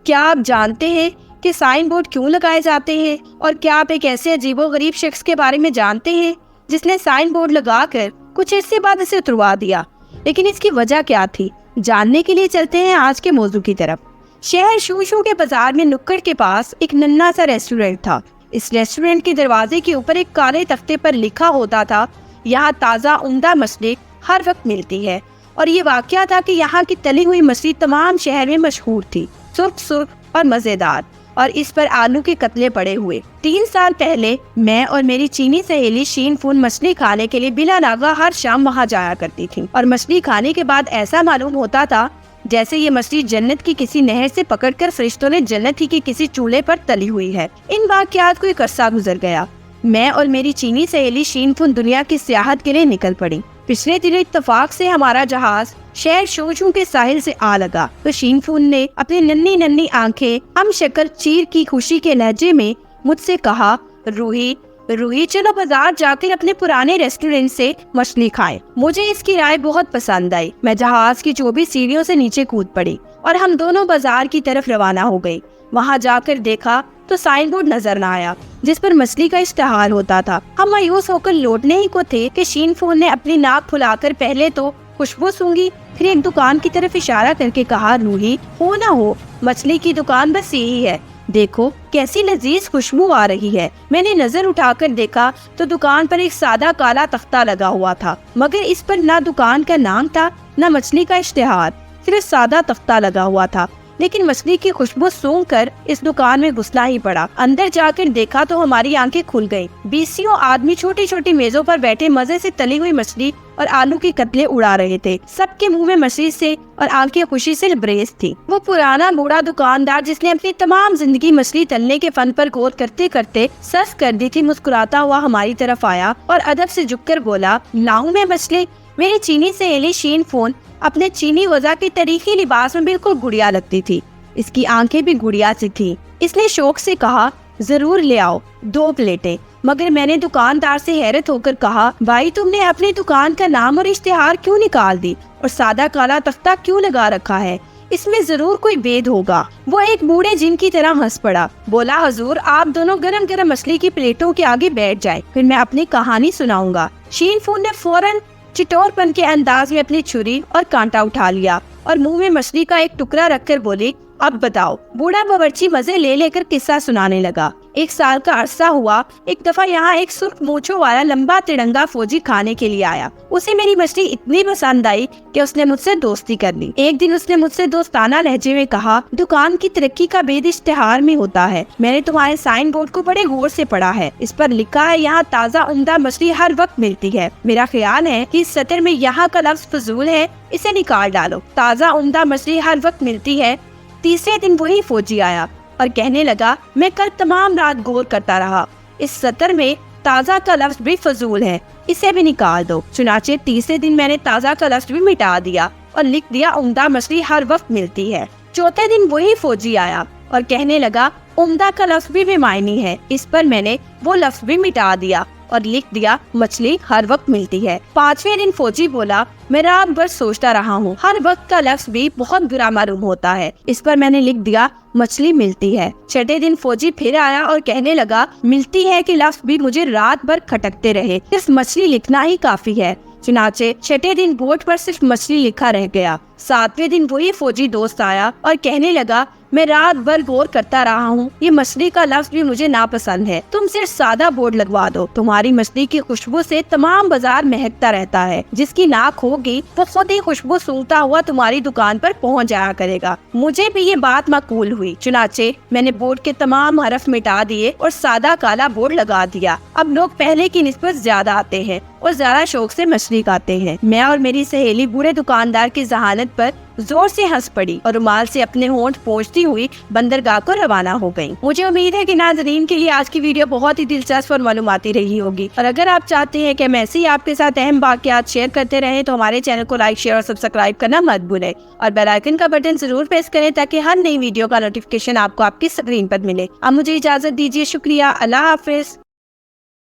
کیا آپ جانتے ہیں کہ سائن بورڈ کیوں لگائے جاتے ہیں؟ اور کیا آپ ایک ایسے عجیب و غریب شخص کے بارے میں جانتے ہیں جس نے سائن بورڈ لگا کر کچھ عرصے بعد اسے اتروا دیا؟ لیکن اس کی وجہ کیا تھی؟ جاننے کے لیے چلتے ہیں آج کے موضوع کی طرف۔ شہر شوشو کے بازار میں نکڑ کے پاس ایک ننھا سا ریسٹورینٹ تھا۔ اس ریسٹورینٹ کے دروازے کے اوپر ایک کالے تختے پر لکھا ہوتا تھا، یہاں تازہ عمدہ مچھلی ہر وقت ملتی ہے۔ اور یہ واقعہ تھا کہ یہاں کی تلی ہوئی مچھلی تمام شہر میں مشہور تھی، سرخ اور مزیدار، اور اس پر آلو کے قطلے پڑے ہوئے۔ 3 سال پہلے میں اور میری چینی سہیلی شین فون مچھلی کھانے کے لیے بلا ناغہ ہر شام وہاں جایا کرتی تھی، اور مچھلی کھانے کے بعد ایسا معلوم ہوتا تھا جیسے یہ مچھلی جنت کی کسی نہر سے پکڑ کر فرشتوں نے جنت ہی کی کسی چولہے پر تلی ہوئی ہے۔ ان واقعات کو ایک عرصہ گزر گیا۔ میں اور میری چینی سہیلی شین فون دنیا کی سیاحت کے لیے نکل پڑی۔ پچھلے دنوں اتفاق سے ہمارا جہاز شہر شوشو کے ساحل سے آ لگا تو شین فون نے اپنی ننھی آنکھیں ہم شکل چیر کی خوشی کے لہجے میں مجھ سے کہا، روحی چلو بازار جا کر اپنے پرانے ریسٹورینٹ سے مچھلی کھائیں۔ مجھے اس کی رائے بہت پسند آئی۔ میں جہاز کی 24 سیڑھیوں سے نیچے کود پڑی اور ہم دونوں بازار کی طرف روانہ ہو گئی۔ وہاں جا کر دیکھا تو سائن بورڈ نظر نہ آیا جس پر مچھلی کا اشتہار ہوتا تھا۔ ہم مایوس ہو کر لوٹنے ہی کو تھے کہ شین فون نے اپنی ناک پھلا کر پہلے تو خوشبو سونگی، پھر ایک دکان کی طرف اشارہ کر کے کہا، روحی ہو نہ ہو مچھلی کی دکان بس یہی ہے، دیکھو کیسی لذیذ خوشبو آ رہی ہے۔ میں نے نظر اٹھا کر دیکھا تو دکان پر ایک سادہ کالا تختہ لگا ہوا تھا، مگر اس پر نہ دکان کا نام تھا نہ مچھلی کا اشتہار، صرف سادہ تختہ لگا ہوا تھا۔ لیکن مچھلی کی خوشبو سونگ کر اس دکان میں گھسنا ہی پڑا۔ اندر جا کر دیکھا تو ہماری آنکھیں کھل گئیں۔ 20 آدمی چھوٹی چھوٹی میزوں پر بیٹھے مزے سے تلی ہوئی مچھلی اور آلو کے قطلے اڑا رہے تھے۔ سب کے منہ میں مچھلی سے اور آنکھیں خوشی سے لبریز تھی۔ وہ پرانا بوڑھا دکاندار جس نے اپنی تمام زندگی مچھلی تلنے کے فن پر غور کرتے کرتے سرخ کر دی تھی، مسکراتا ہوا ہماری طرف آیا اور ادب سے جھک کر بولا، لاؤں میں مچھلی؟ میری چینی سہیلی شین فون اپنے چینی وضع کے تاریخی لباس میں بالکل گڑیا لگتی تھی۔ اس کی آنکھیں بھی گڑیا سی تھی۔ اس نے شوق سے کہا، ضرور لے آؤ 2 پلیٹیں۔ مگر میں نے دکاندار سے حیرت ہو کر کہا، بھائی تم نے اپنی دکان کا نام اور اشتہار کیوں نکال دی اور سادہ کالا تختہ کیوں لگا رکھا ہے؟ اس میں ضرور کوئی بید ہوگا۔ وہ ایک بوڑھے جن کی طرح ہنس پڑا، بولا، حضور آپ دونوں گرم گرم مچھلی کی پلیٹوں کے آگے بیٹھ جائیں، پھر میں اپنی کہانی سناؤں گا۔ شین فون نے فوراً چٹور پن کے انداز میں اپنی چھری اور کانٹا اٹھا لیا اور منہ میں مچھلی کا ایک ٹکڑا رکھ کر بولی، اب بتاؤ۔ بوڑھا باورچی مزے لے کر قصہ سنانے لگا۔ 1 سال کا عرصہ ہوا، ایک دفعہ یہاں ایک سرخ مونچھوں والا لمبا ترنگا فوجی کھانے کے لیے آیا۔ اسے میری مچھلی اتنی پسند آئی کہ اس نے مجھ سے دوستی کر لی۔ ایک دن اس نے مجھ سے دوستانہ لہجے میں کہا، دکان کی ترقی کا بید اشتہار میں ہوتا ہے۔ میں نے تمہارے سائن بورڈ کو بڑے غور سے پڑھا ہے، اس پر لکھا ہے یہاں تازہ عمدہ مچھلی ہر وقت ملتی ہے۔ میرا خیال ہے کہ اس سطر میں یہاں کا لفظ فضول ہے، اسے نکال ڈالو۔ تازہ عمدہ مچھلی ہر وقت ملتی ہے۔ تیسرے دن وہی فوجی آیا اور کہنے لگا، میں کل تمام رات غور کرتا رہا، اس سطر میں تازہ کا لفظ بھی فضول ہے، اسے بھی نکال دو۔ چنانچہ تیسرے دن میں نے تازہ کا لفظ بھی مٹا دیا اور لکھ دیا عمدہ مچھلی ہر وقت ملتی ہے۔ چوتھے دن وہی فوجی آیا اور کہنے لگا، عمدہ کا لفظ بھی بے معنی ہے، اس پر میں نے وہ لفظ بھی مٹا دیا اور لکھ دیا مچھلی ہر وقت ملتی ہے۔ 5ویں دن فوجی بولا، میں رات بھر سوچتا رہا ہوں، ہر وقت کا لفظ بھی بہت برا معلوم ہوتا ہے، اس پر میں نے لکھ دیا مچھلی ملتی ہے۔ 6ٹھے دن فوجی پھر آیا اور کہنے لگا، ملتی ہے کہ لفظ بھی مجھے رات بھر کھٹکتے رہے، صرف مچھلی لکھنا ہی کافی ہے۔ چنانچہ 6ٹھے دن بورڈ پر صرف مچھلی لکھا رہ گیا۔ 7ویں دن وہی فوجی دوست آیا اور کہنے لگا، میں رات بھر غور کرتا رہا ہوں، یہ مچھلی کا لفظ بھی مجھے ناپسند ہے، تم صرف سادہ بورڈ لگوا دو، تمہاری مچھلی کی خوشبو سے تمام بازار مہکتا رہتا ہے، جس کی ناک ہوگی وہ خود ہی خوشبو سونگتا ہوا تمہاری دکان پر پہنچ جایا کرے گا۔ مجھے بھی یہ بات معقول ہوئی، چنانچہ میں نے بورڈ کے تمام حرف مٹا دیے اور سادہ کالا بورڈ لگا دیا۔ اب لوگ پہلے کی نسبت زیادہ آتے ہیں اور زیادہ شوق سے مچھلی کھاتے ہیں۔ میں اور میری سہیلی بوڑھے دکاندار کی ذہانت پر زور سے ہنس پڑی اور رومال سے اپنے ہونٹ پوچھتی ہوئی بندرگاہ کو روانہ ہو گئی۔ مجھے امید ہے کہ ناظرین کے لیے آج کی ویڈیو بہت ہی دلچسپ اور معلوماتی رہی ہوگی، اور اگر آپ چاہتے ہیں کہ میں ایسے ہی آپ کے ساتھ اہم واقعات شیئر کرتے رہیں تو ہمارے چینل کو لائک، شیئر اور سبسکرائب کرنا مت بھولیں، اور بیل آئیکن کا بٹن ضرور پریس کریں تاکہ ہر نئی ویڈیو کا نوٹیفیکیشن آپ کو آپ کی اسکرین پر ملے۔ اب مجھے اجازت دیجیے، شکریہ، اللہ حافظ۔